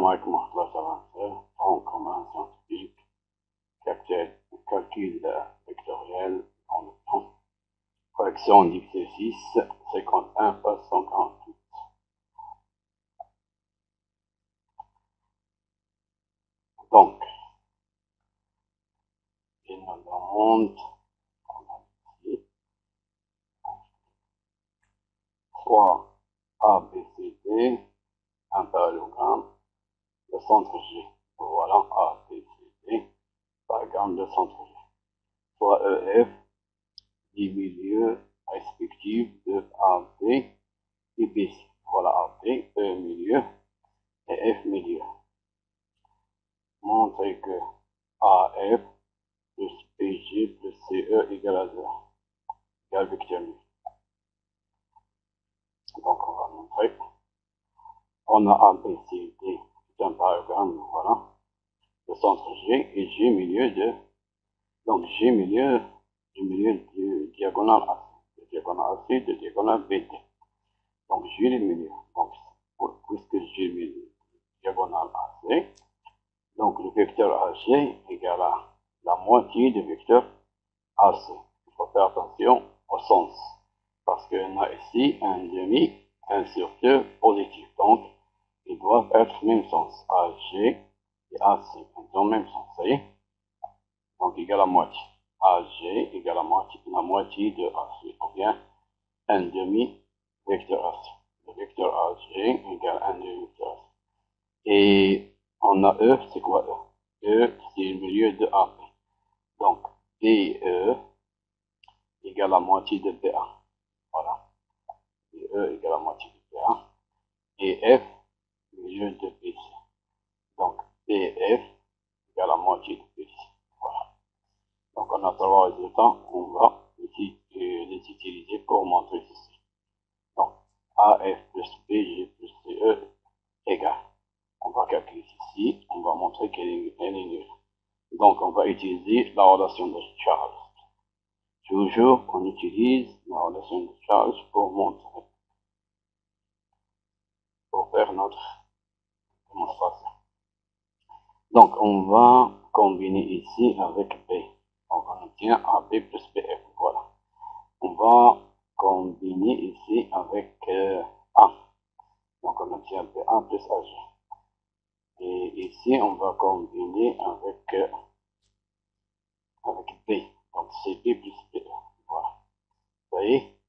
عليكم ورحمة الله وبركاته. En commun scientifique, calcul vectoriel en le temps. Correction d'exercice 51 page 148. Donc, il nous demande, soit A, B, C, D, un parallélogramme, le centre G. Voilà, A, B, C, D, parallélogramme, le centre G. Soit E, F, 10 milieux respectifs de A, B et B, C. Voilà, A, B, E milieu et F milieu. Montrer que AF plus PG plus CE égale à 0, égale vecteur nul. Donc on va montrer. On a A, B, C, D, c'est un parallélogramme, voilà. Le centre G et G milieu de, donc G milieu du diagonale AC, de diagonale AC, de diagonale BD. Donc G le milieu. Donc puisque G milieu diagonale AC, donc le vecteur AG égale à la moitié du vecteur AC. Il faut faire attention au sens, parce qu'on a ici un demi, un sur 2 positif. Donc, ils doivent être même sens. AG et AC, ils ont même sens. Vous voyez? Donc, égale à moitié. AG égale à la moitié de AC, ou bien un demi vecteur AC. Le vecteur AG égale un demi vecteur AC. Et on a E, c'est quoi E? E, c'est le milieu de AP. Donc, DE égale à moitié de BA. Voilà. DE égale à moitié de BA. Et F, milieu de BC. Donc, BF égale à moitié de BC. Voilà. Donc, on a trois résultats. On va les utiliser pour montrer ceci. Donc, AF plus BG plus CE égale. On va calculer ceci. On va montrer qu'elle est nulle. Donc, on va utiliser la relation de Charles. Toujours, on utilise la relation de Charles pour montrer, pour faire notre démonstration. Donc, on va combiner ici avec B. Donc, on obtient AB plus BF. Voilà. On va combiner ici avec A. Donc, on obtient BA plus AG. Et ici, on va combiner avec B. Donc, CB plus BE. Voilà. Vous voyez?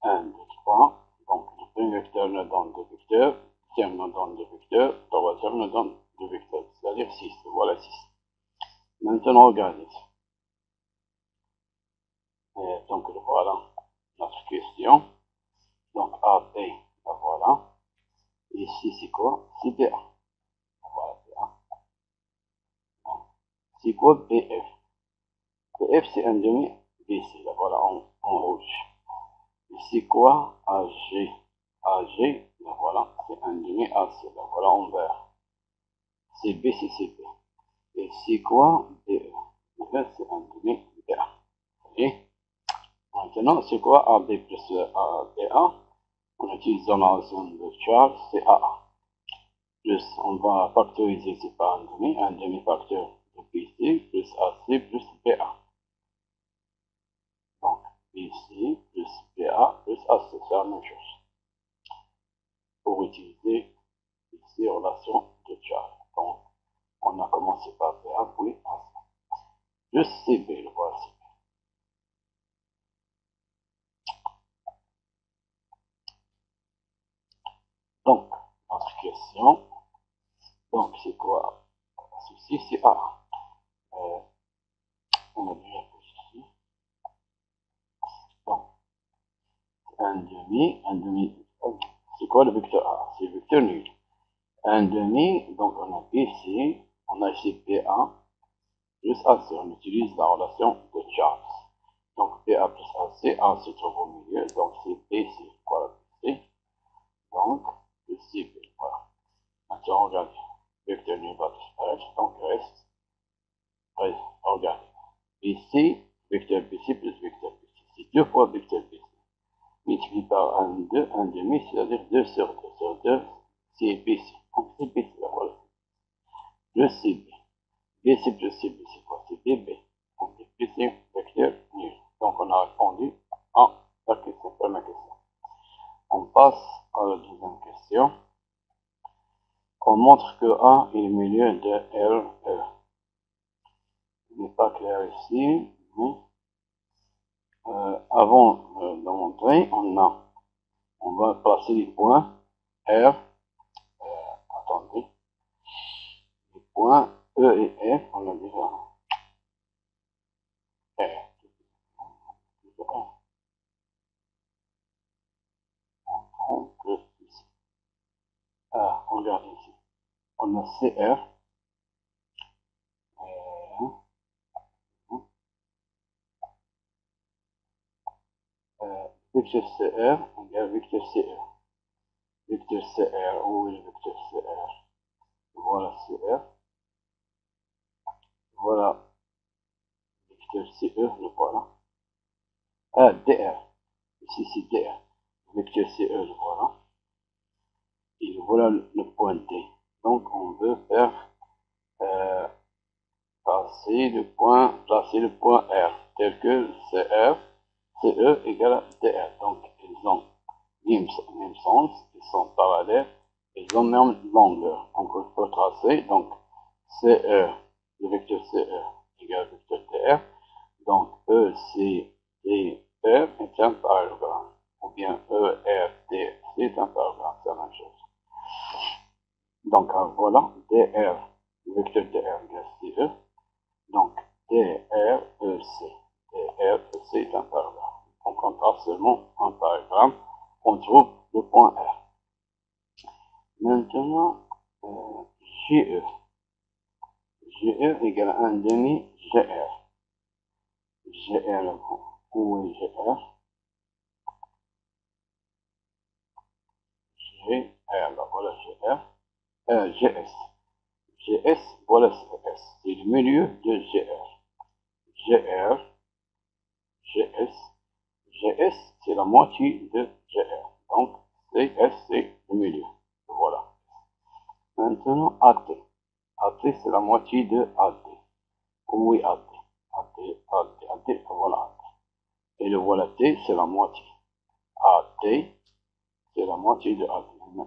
1, 2, 3. Donc, le premier vecteur nous donne 2 vecteurs. Le deuxième nous donne 2 vecteurs. Le troisième nous donne 2 vecteurs. C'est-à-dire 6. Voilà 6. Maintenant, regardez. Donc, voilà notre question. Donc, AB, ben voilà. Ici, c'est quoi? C'est BA. Voilà, BA. C'est quoi BF? BF, c'est un demi BC. Là, voilà, en rouge. C'est quoi AG? AG, ben voilà, c'est un demi AC. Là, voilà, en vert. CB, c'est CB. Et c'est quoi BE? BE, c'est un demi BA. Vous voyez? Maintenant, c'est quoi AB plus BA? En utilisant la relation de Charles, c'est AA. Plus, on va factoriser c'est par un demi-facteur de BC plus AC plus BA. Donc, BC plus BA plus AC, c'est la même chose. Pour utiliser ici relation de Charles. Donc, on a commencé par BA puis AC. Plus CB, le voici. Donc, notre question, donc c'est quoi? Ceci, c'est A. On a déjà fait ici. Donc, un demi, c'est quoi le vecteur A? C'est le vecteur nul. Un demi, donc on a BC, on a ici PA plus AC. On utilise la relation de Charles. Donc PA plus AC, A se trouve au milieu, donc c'est BC. Voilà, BC. Donc, le CB. Voilà. Maintenant, regardez. Vecteur nul va disparaître, donc reste. Regardez. BC, vecteur BC plus vecteur BC. C'est 2 fois vecteur BC. Multiplié par 1 demi, c'est-à-dire 2 sur 2 sur 2, c'est BC. Donc c'est BC, voilà. de CB. B c'est plus CB, c'est quoi? C'est DB. Donc, B c'est vecteur nul. Donc, on a répondu à la question, première question. On passe à la deuxième question. On montre que A est le milieu de LE. Il n'est pas clair ici, mais avant de montrer, on va placer les points R. Attendez, les points E et F, on a déjà R. Donc, ici. Regardez ici. On a CR. Vecteur CR égale vecteur CE. Vecteur CR, où est le vecteur CR? Voilà CR. Voilà vecteur CE, le voilà. DR. Ici c'est DR. Vecteur CE, le voilà. Et voilà le point D. Donc on veut faire placer le point R, tel que CR, CE égale à DR. Donc ils ont même sens, ils sont parallèles, ils ont même longueur. Donc on peut tracer, donc CE, le vecteur CE égale vecteur DR. Donc EC D R est un parallélogramme. Ou bien ERD, c'est un parallélogramme, c'est la même chose. Donc voilà, DR, le vecteur DR égale CE. Donc DREC. DREC est un parallélogramme. Donc on trace seulement un parallélogramme, on trouve le point R. Maintenant, GE. GE égale 1 demi GR. GR, où est GR? GR, voilà GR. GS. GS, voilà S. C'est le milieu de GR. GR, GS. GS, c'est la moitié de GR. Donc, CS, c'est le milieu. Voilà. Maintenant, AT. AT, c'est la moitié de AD. Où est AD? AD, voilà AD. Et le voilà T, c'est la moitié. AT, c'est la moitié de AD.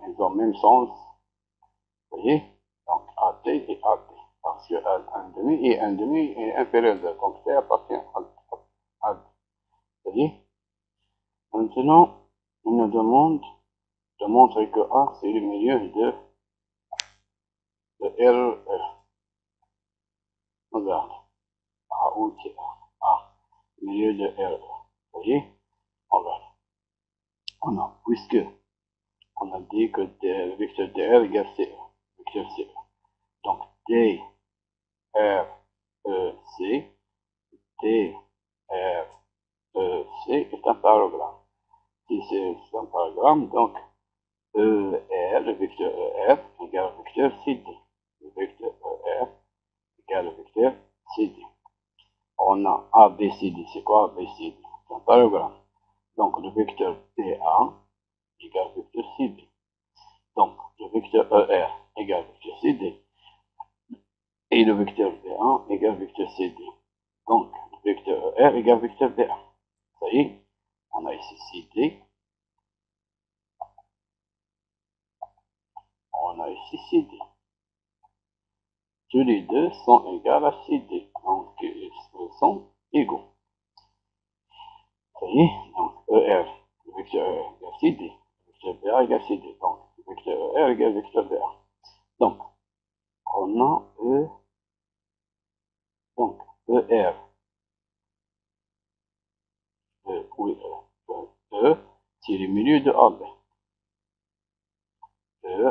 Ils ont le même sens. Vous voyez? Donc, AT et AD. Parce que 1,5 et 1,5 est inférieur de. Donc, T appartient à AD. Vous voyez? Maintenant, on nous demande de montrer que A, c'est le milieu de RE. Regarde. A ou T. A. Milieu de RE. Vous voyez? Regarde. Puisque on a dit que le vecteur DR égale CE. Vecteur CE. Donc, D, R, E, C. D, R, E, C est un parallélogramme. Si c'est un parallélogramme, donc ER, le vecteur ER égale le vecteur CD. Le vecteur ER égale le vecteur CD. On a ABCD. C'est quoi ABCD? C'est un parallélogramme. Donc le vecteur PA égale le vecteur CD. Donc le vecteur ER égale le vecteur CD. Et le vecteur B1 égale le vecteur CD. Donc le vecteur ER égale le vecteur B1. Ça y est, on a ici CD. On a ici CD. Tous les deux sont égaux à CD. Donc ils sont égaux. Ça y est, donc ER, le vecteur ER égale CD, le vecteur BA égale CD, donc le vecteur ER égale le vecteur BA. Donc, on a donc ER, oui, c'est le milieu de AB.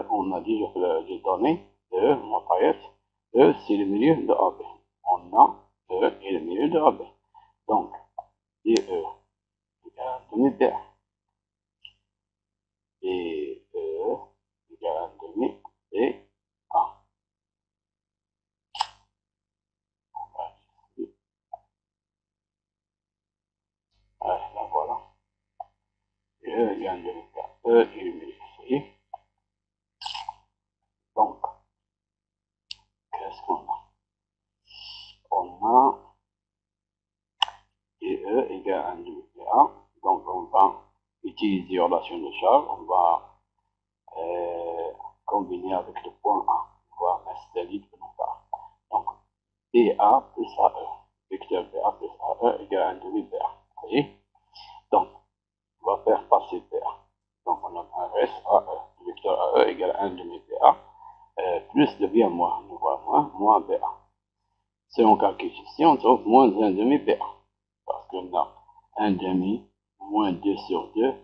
On a déjà fait les données, ma paillette, c'est le milieu de AB. On a et le milieu de AB. Donc, DE égale 1 demi BA. Et égale 1 demi BA. Là, voilà. Et égale 1 demi BA. Et le milieu. Donc, égale 1 demi PA. Donc on va utiliser relation de charge, on va combiner avec le point A. On va installer de notre part. Donc PA plus AE, vecteur PA plus AE égale 1 demi PA. Vous voyez? Donc on va faire passer PA. Donc on a un reste AE, le vecteur AE égale 1 demi PA, plus devient moins, on voit moins PA. Si on calcule ici, on trouve moins 1 demi PA. Parce qu'on a 1 demi moins 2 sur 2,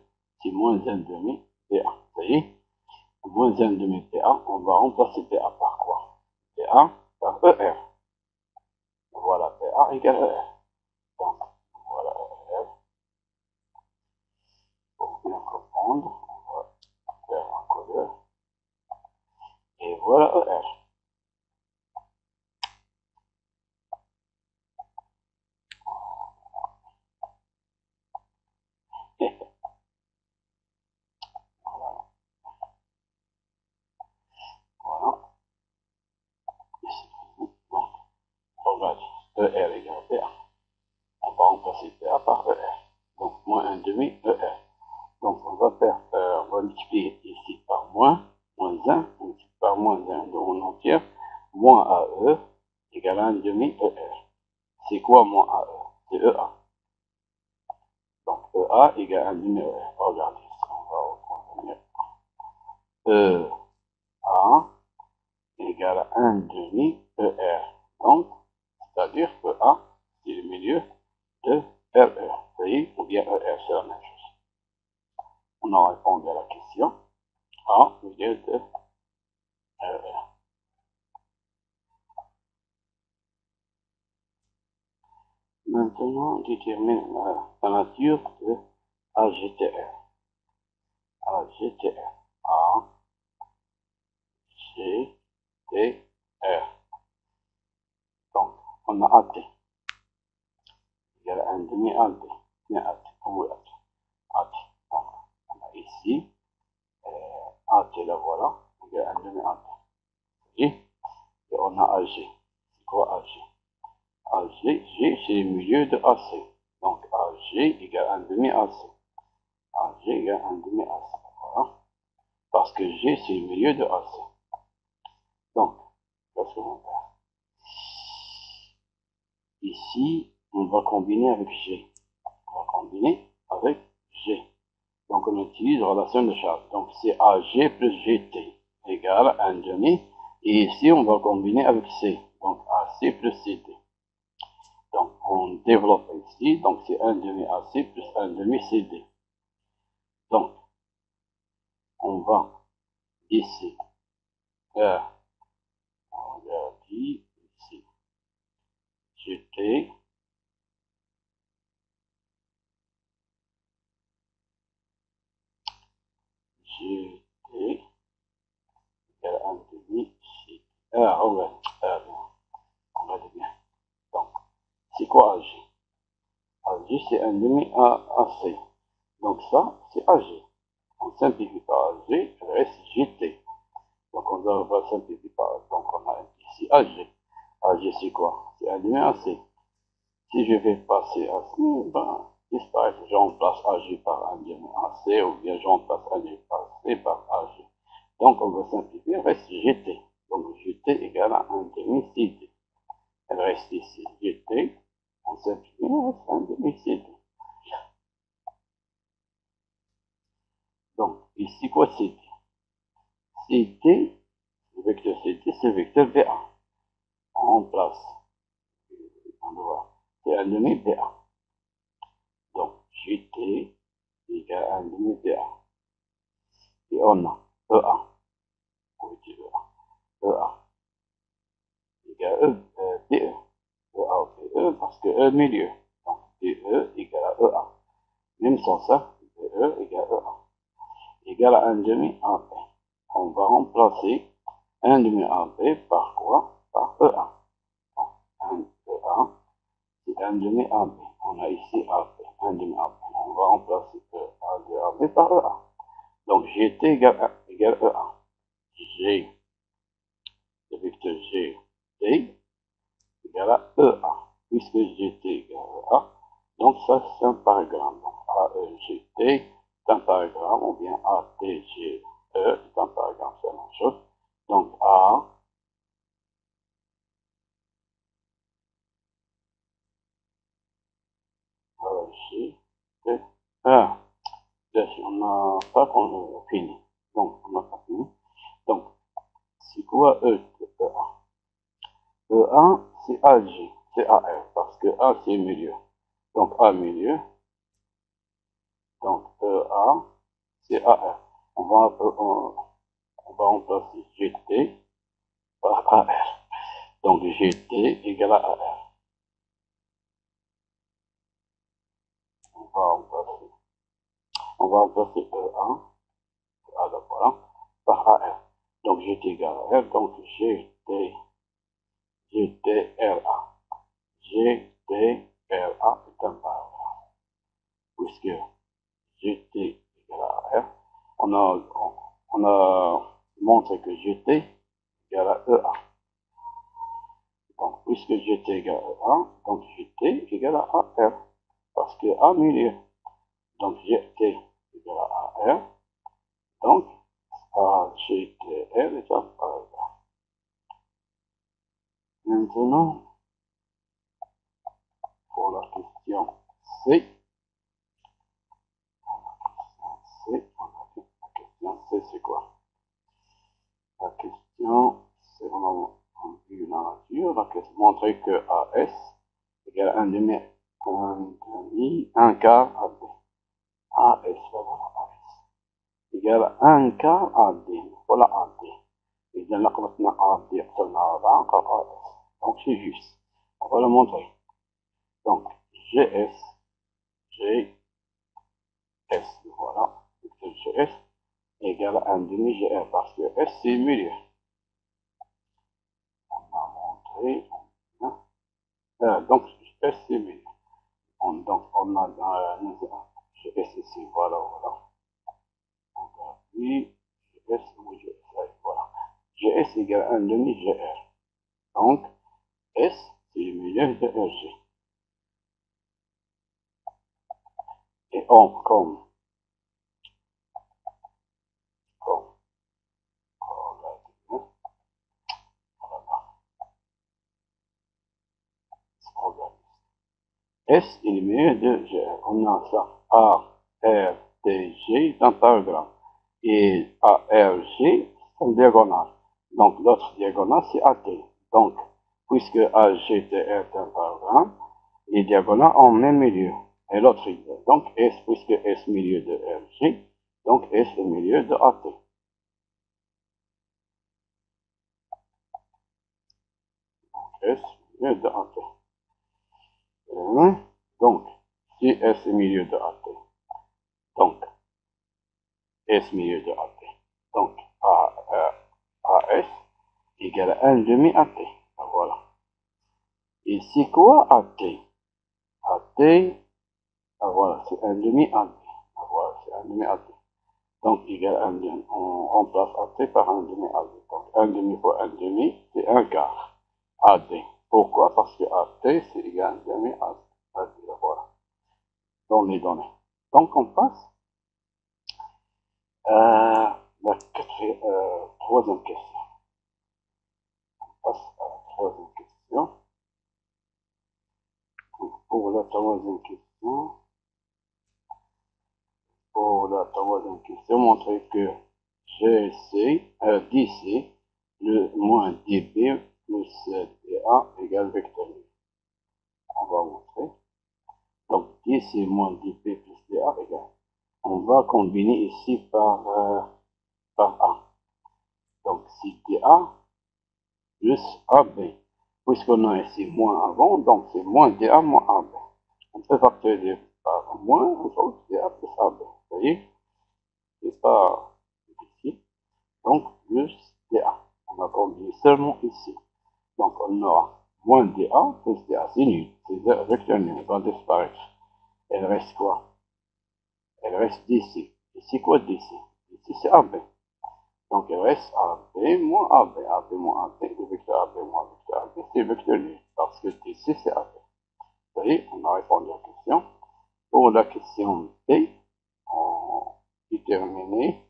c'est moins 1 demi PA. Vous voyez? Moins 1 demi PA, on va remplacer PA par quoi? PA par ER. Voilà, PA égale ER. Donc, voilà ER. Pour bien comprendre, on va faire un codeur. Et voilà ER. Voilà. Voilà. Ici. Donc, regarde, ER égale PA. On va remplacer PA par ER. Donc, moins 1 demi ER. Donc, on va faire, on va multiplier ici par moins 1, on multiplie par moins 1 en entière, moins AE égale 1 demi ER. C'est quoi moins AE? C'est EA. Donc, EA égale 1 demi ER. Regardez ici, on va revenir. EA égale 1 demi ER. Donc, c'est-à-dire que A, c'est le milieu de RE. Vous voyez, ou bien ER, c'est la même chose. On a répondu à la question. A, milieu de RE. Maintenant, détermine la nature de AGTR. AGTR. A, G, T, R. Donc, on a AT. Égale 1 demi AT. Bien AT. Où est AT? AT. Donc, on a ici, AT, la voilà. Égale 1 demi AT. Et on a AG. C'est quoi AG? AG, G, c'est le milieu de AC. Donc, AG égale 1 demi AC. AG égale 1 demi AC. Voilà. Parce que G, c'est le milieu de AC. Donc, qu'est-ce qu'on va faire? Ici, on va combiner avec G. On va combiner avec G. Donc, on utilise relation de charge. Donc, c'est AG plus GT égale 1 demi. Et ici, on va combiner avec C. Donc, AC plus CT. Donc, on développe ici. Donc, c'est 1 demi AC plus 1 demi CD. Donc, on va ici faire, on va dire ici, GT égale 1 demi C. Ah, on va bien. Donc, c'est quoi AG? AG, c'est 1 demi AC. Donc, ça, c'est AG. On simplifie par AG, il reste GT. Donc, on va simplifier par, donc on a ici AG. AG, c'est quoi? C'est 1 demi AC. Si je vais passer AC, ben, disparaît. Je remplace AG par 1 demi AC, ou bien je remplace 1 demi AC par AG. Donc, on va simplifier, il reste GT. Donc, GT égale à 1 demi CD. Elle reste ici GT. On simplifie, il reste 1 demi CD. Donc, ici, quoi CT? CT, le vecteur CT, c'est le vecteur VA. On remplace, on doit, c'est 1 demi VA. Donc, GT égale 1 demi VA. Et on a EA. On dit EA. EA égale PE. EA ou PE parce que E milieu. Donc, PE égale à EA. Même sans ça, PE égale EA. Égale à 1 demi AP. On va remplacer 1 demi AP par quoi? Par EA. Donc, 1 EA, c'est 1 demi AP. On a ici AP, 1 demi AP. On va remplacer EA de AP par EA. Donc, GT égale EA. G, le vecteur GT égale à EA. Puisque GT égale à EA, Donc ça, c'est un paragramme. Donc AEGT est un paragramme, ou bien ATGE est un paragramme, c'est la même chose. Donc AEGT. Ah, on n'a pas fini. Donc, on n'a pas fini. Donc, c'est quoi E? E1, c'est AG, c'est AR, parce que A, c'est milieu. Donc, A milieu. Donc, EA, c'est AR. On va remplacer GT par AR. Donc, GT égale à AR. On va remplacer, on va remplacer E1, voilà, par AR. Donc, GT égale à R. Donc, GTRA. GTRA est un paragraphe. Puisque GT égale à R, on a montré que GT égale à EA. Donc, puisque GT égale à 1, donc GT égale à AR. Parce que A milieu. Donc GT égale à AR. Donc AGTR est un paragraphe. Maintenant, pour la question C, la question C, c'est quoi? La question, c'est vraiment vu la nature. La question montrer que AS égale 1 demi, 1 quart à D. AS, voilà, AS. égale 1 quart AD. Voilà AD. إذا لقبتنا AD قسمنا على 4 قال AS. Donc c'est juste. On va le montrer. Donc GS, GS, voilà. GS égale 1 demi GR parce que S c'est milieu. On a montré. Donc S c'est milieu. Donc on a GS ici, voilà, voilà. On a dit GS ou GS, voilà. GS égale 1 demi GR. Donc S, c'est le milieu de RG. Et on, comme, S est le milieu de G. On a ça. A, R, T, G dans le paragramme. Et A, R, G, c'est une diagonale. Donc l'autre diagonale, c'est AT. Donc, puisque A, G, T, R est un paragramme, les diagonales en même milieu. Et l'autre, donc S, puisque S milieu de R, G, donc S est milieu de AT. S milieu de AT. Donc, si S est milieu de AT, donc S milieu de AT, donc AS égale 1 demi AT. Voilà. Et c'est quoi AT? AT, voilà, c'est 1 demi AT. Voilà, c'est 1 demi AT. Donc, égale 1 demi. On remplace AT par 1 demi AT. Donc, 1 demi fois 1 demi, c'est 1 quart AT. Pourquoi? Parce que AT, c'est égal à 1 demi AT. Voilà. Dans les données. Donc, on passe la troisième question. On passe à la troisième question. Pour la troisième question, montrer que DC, le moins DB plus DA égale vecteur. On va montrer. Donc, DC moins DB plus DA égale. On va combiner ici par A. Donc, c'est DA plus AB. Puisqu'on a ici moins avant, donc c'est moins DA moins AB. On peut factoriser par moins, donc DA plus AB. Vous voyez? C'est pas ici. Donc, plus DA. On a combiné seulement ici. Donc, on aura moins DA plus DA. C'est nul. C'est vecteur nul. Il va disparaître. Il reste quoi? Il reste DC. Ici, quoi DC? Ici, c'est AB. Donc, il reste AB moins AB. AB moins AB. Le vecteur AB moins vecteur AB, c'est vecteur nul. Parce que DC, c'est AB. Ça y est, on a répondu à la question. Pour la question B, on déterminer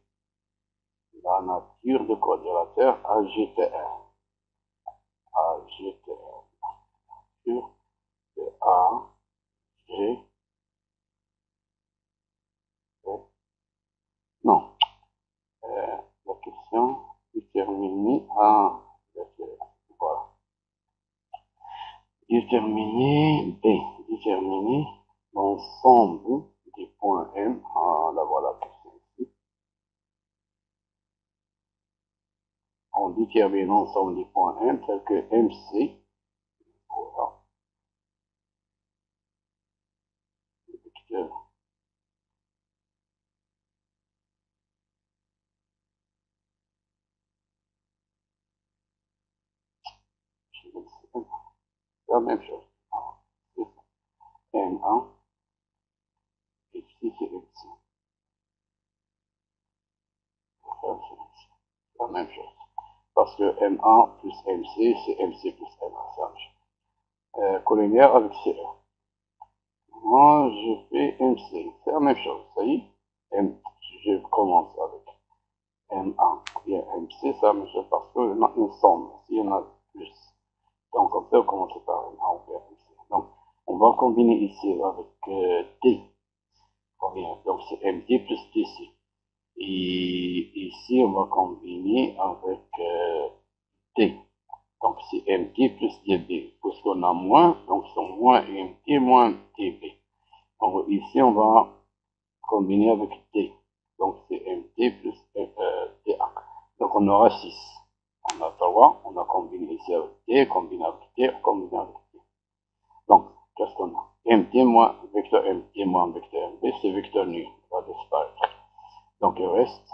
la nature de quadrilatère AGTR. AGTR. Nature de A, G, non. La question déterminer A, voilà. Déterminer B, déterminer l'ensemble des points M. Ah, là voilà la question ici. On détermine l'ensemble des points M tels que MC. Voilà. Le vecteur. C'est la même chose. M1 et ici c'est MC. C'est la même chose. Parce que M1 plus MC, c'est MC plus M1. C'est la même chose. Collinaire avec CE. Moi, je fais MC. C'est la même chose. Ça y est. Je commence avec M1 et MC, c'est la même chose parce que y a une somme. S'il y en a plus. Donc, on peut commencer par M1 ou MC. Donc, on va combiner ici avec D. Combien? Donc, c'est MD plus DC. Et ici, on va combiner avec D. Donc, c'est MD plus DB. Puisqu'on a moins, donc c'est moins MD moins DB. Donc, ici, on va combiner avec D. Donc, c'est MD plus DA. Donc, on aura 6. On a 3. On a combiné ici avec D, combiné avec D, combiné avec D. Donc, qu'est-ce qu'on a? MD moins vecteur MD moins vecteur MB, c'est vecteur nul. On va disparaître. Donc, il reste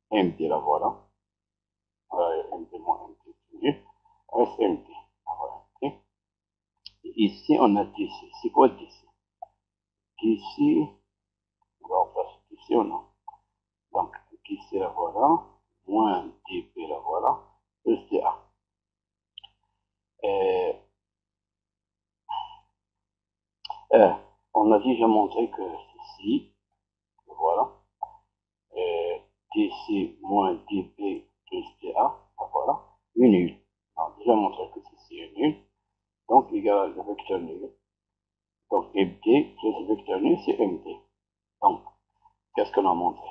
MD, là, voilà. MD moins MD, nul. Il reste MD. Voilà. Okay. Ici, on a DC. C'est quoi DC? DC, on va remplacer DC, on a. Donc, DC, là, voilà. Moins DP, là, voilà. Plus DA. On a déjà montré que ceci, voilà. DC moins DP plus DA, voilà, est nul. On a déjà montré que ceci est nul, donc égal le vecteur nul. Donc MD plus le vecteur nul, c'est MD. Donc, qu'est-ce qu'on a montré?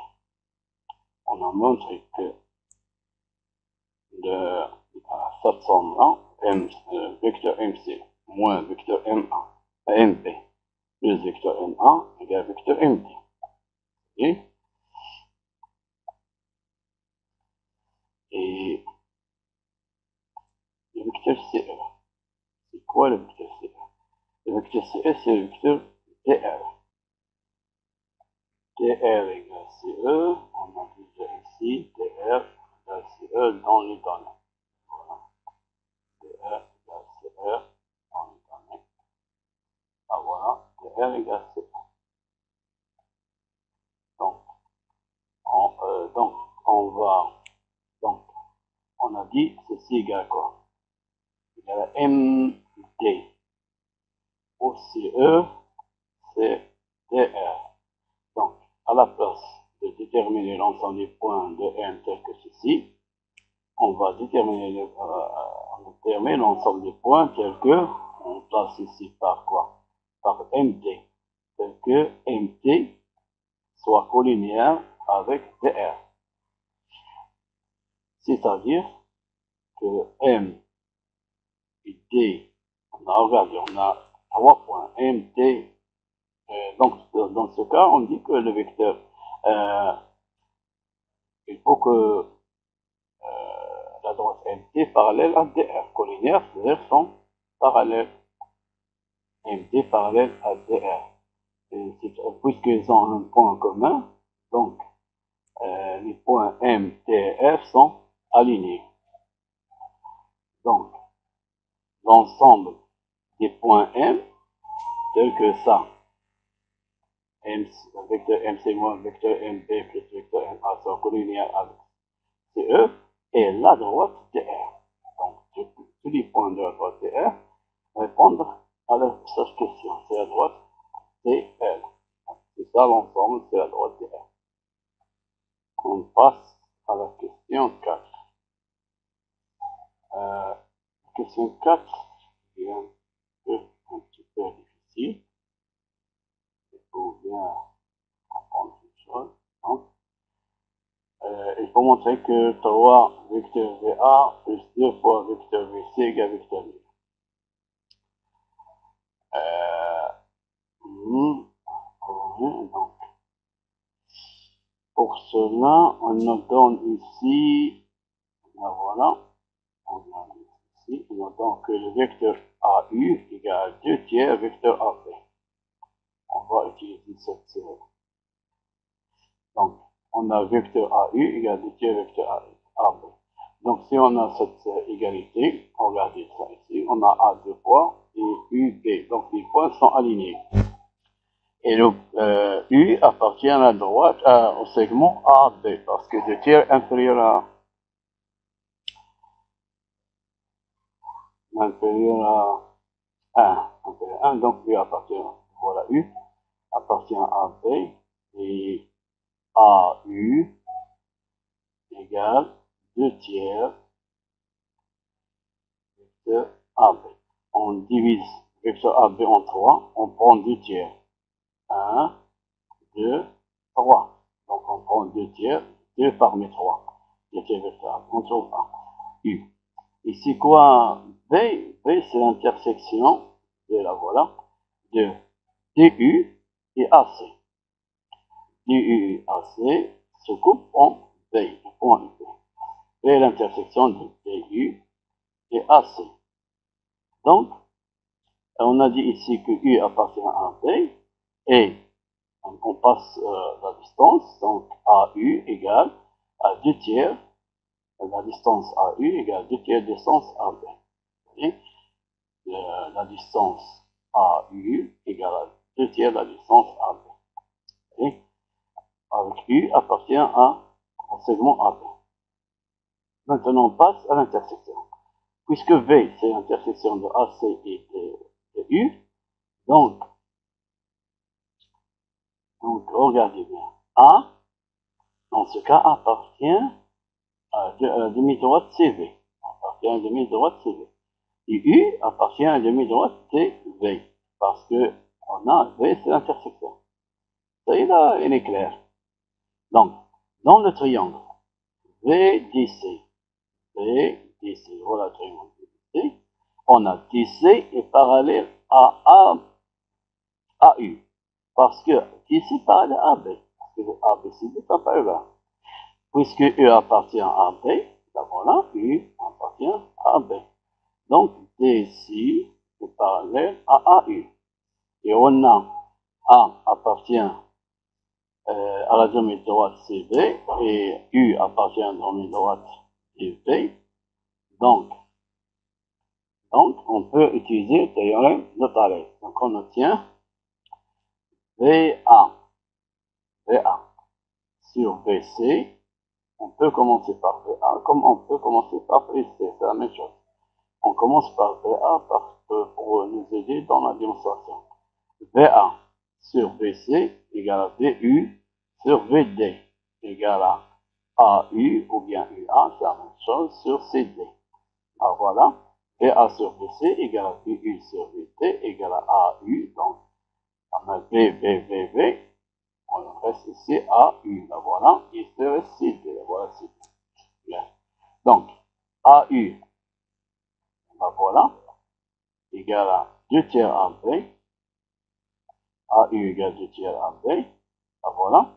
On a montré que cette somme-là, vecteur MC moins vecteur M1, MB plus vecteur M1 égale vecteur MD. Et le vecteur CE. C'est quoi le vecteur CE? Le vecteur CE, c'est le vecteur DR. DR égale CE, on a déjà ici DR égale CE dans les données. Voilà. DR égale CE dans les données. Ah voilà, DR égale CE. Donc, on a dit ceci égale quoi? Égale à MD. Au CE, c'est DR. Donc, à la place de déterminer l'ensemble des points de M tel que ceci, on va déterminer l'ensemble des points tels que, on place ici par quoi? Par MD. Tel que MD soit collinéaire avec DR. C'est-à-dire que M et D, on a 3 points. MD, donc dans ce cas, on dit que le vecteur, il faut que la droite MD parallèle à DR. Collinéaire, c'est-à-dire sont parallèles. MD parallèle à DR. Puisqu'ils ont un point commun, donc les points M, T et F sont alignés. Donc, l'ensemble des points M, tels que ça, vecteur MC moins vecteur MB plus vecteur MA sont collinéaires avec CE, et la droite DR. Donc, tous les points de la droite DR répondent à cette question. question 4, qui est un petit peu difficile. Il faut bien comprendre une chose. Donc, il faut montrer que 3 vecteurs VA plus 2 fois vecteur VC égale vecteur V. Donc, pour cela, on nous donne ici, voilà, on nous donne que le vecteur AU égale 2 tiers vecteur AB. On va utiliser cette série. Donc, on a vecteur AU égale 2 tiers vecteur AB. Donc, si on a cette égalité, regardez ça ici, on a A deux fois et UB. Donc, les points sont alignés. Et le U appartient à la droite au segment AB, parce que 2 tiers inférieur à 1, donc U appartient, voilà, U appartient à B, et AU égale 2 tiers vecteur AB. On divise vecteur AB en 3, on prend 2 tiers. 1, 2, 3. Donc on prend 2 tiers, 2 parmi 3. 2 tiers vecteur AB, on trouve 1. U. Ici quoi? B c'est l'intersection de la voilà, de DU et AC. DU et AC se coupent en B, point B. B est l'intersection de DU et AC. Donc, on a dit ici que U appartient à B et on passe la distance, donc AU égale à 2 tiers, la distance AU égale 2 tiers distance AB. Et la distance AU égale à 2 tiers la distance AB. Et avec U appartient au segment AB. Maintenant, on passe à l'intersection. Puisque V, c'est l'intersection de AC et de U, donc, regardez bien. A, dans ce cas, appartient à la demi-droite CV. Appartient à la demi-droite CV. Et U appartient à la demi-droite TV. Parce que on a V, c'est l'intersection. Ça y est, là, il est clair. Donc, dans le triangle VDC, voilà le triangle VDC, on a DC est parallèle à AU. Parce que DC est parallèle à AB. Parce que ABCD n'est pas parallèle. Puisque E appartient à AB, voilà, U appartient à AB. Donc, DC est parallèle à AU. Et on a A appartient à la demi-droite CV et U appartient à la demi-droite CV. Donc, on peut utiliser le théorème de Thalès. Donc, on obtient VA sur VC. On peut commencer par VA comme on peut commencer par VC. C'est la même chose. On commence par VA pour nous aider dans la démonstration. VA sur VC égale à VU sur VD égale à AU ou bien UA, c'est la même chose sur CD. Alors voilà, VA sur VC égale à VU sur VD égale à AU, donc on a V, on reste ici AU, là voilà, et c'est CD, là voilà CD. Bien. Donc, AU, là voilà, égale à 2 tiers AB, AU égale 2 tiers AB, là voilà.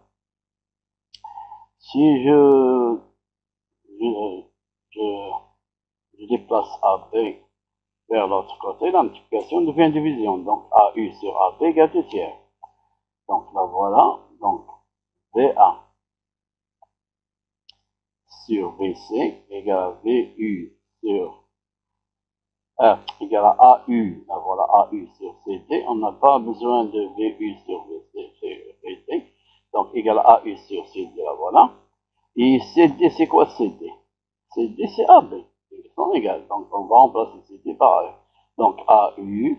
Si je déplace AB vers l'autre côté, la multiplication devient division. Donc, AU sur AB égale 2 tiers. Donc, là, voilà. Donc, VA sur VC égale à VU sur égale à AU. Là, voilà, AU sur CD. On n'a pas besoin de VU sur VC. Donc, égale à AU sur CD. Là, voilà. Et CD, c'est quoi CD? CD, c'est AB. Ils sont égales. Donc, on va remplacer CD par A. Donc, AU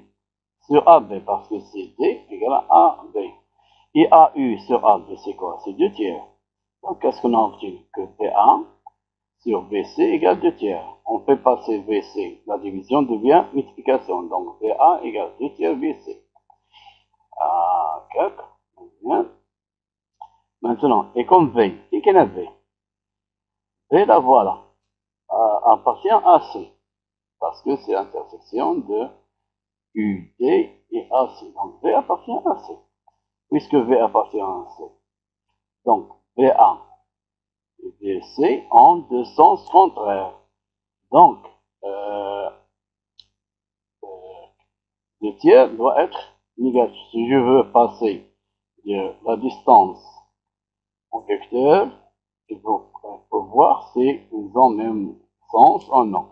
sur AB, parce que CD égale à AB. Et AU sur AB, c'est quoi? C'est 2 tiers. Donc, qu'est-ce qu'on a obtenu? Que PA sur BC égale 2 tiers. On on fait passer VC. La division devient multiplication. Donc VA égale 2 tiers VC. Ah, 4. Bien. Maintenant, et comme V, qui est V? V, la voilà, appartient à C. Parce que c'est l'intersection de UD et AC. Donc V appartient à C. Puisque V appartient à C. Donc VA et VC ont deux sens contraires. Donc, le tiers doit être négatif. Si je veux passer de la distance au vecteur, il faut voir si ils ont le même sens ou non.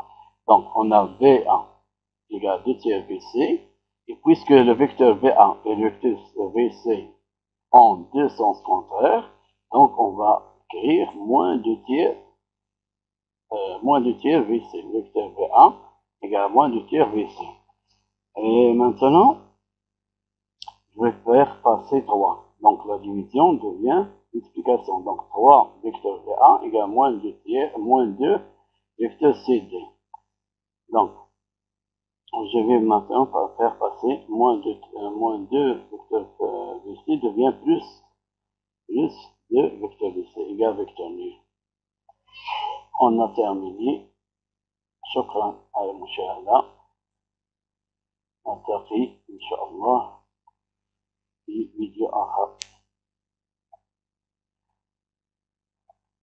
Donc, on a VA égale 2 tiers VC. Et puisque le vecteur VA et le vecteur VC ont deux sens contraires, donc on va écrire moins 2 tiers VC. Le vecteur VA égale moins 2 tiers VC. Et maintenant, je vais faire passer 3. Donc la division devient multiplication. Donc 3 vecteur VA égale moins 2 tiers, moins 2 vecteur CD. Donc, je vais maintenant faire passer moins 2 vecteur VC devient plus 2 vecteur VC égale vecteur nul. On a terminé. شكرا على المشاهدة. نلتقي إن شاء الله في فيديو آخر.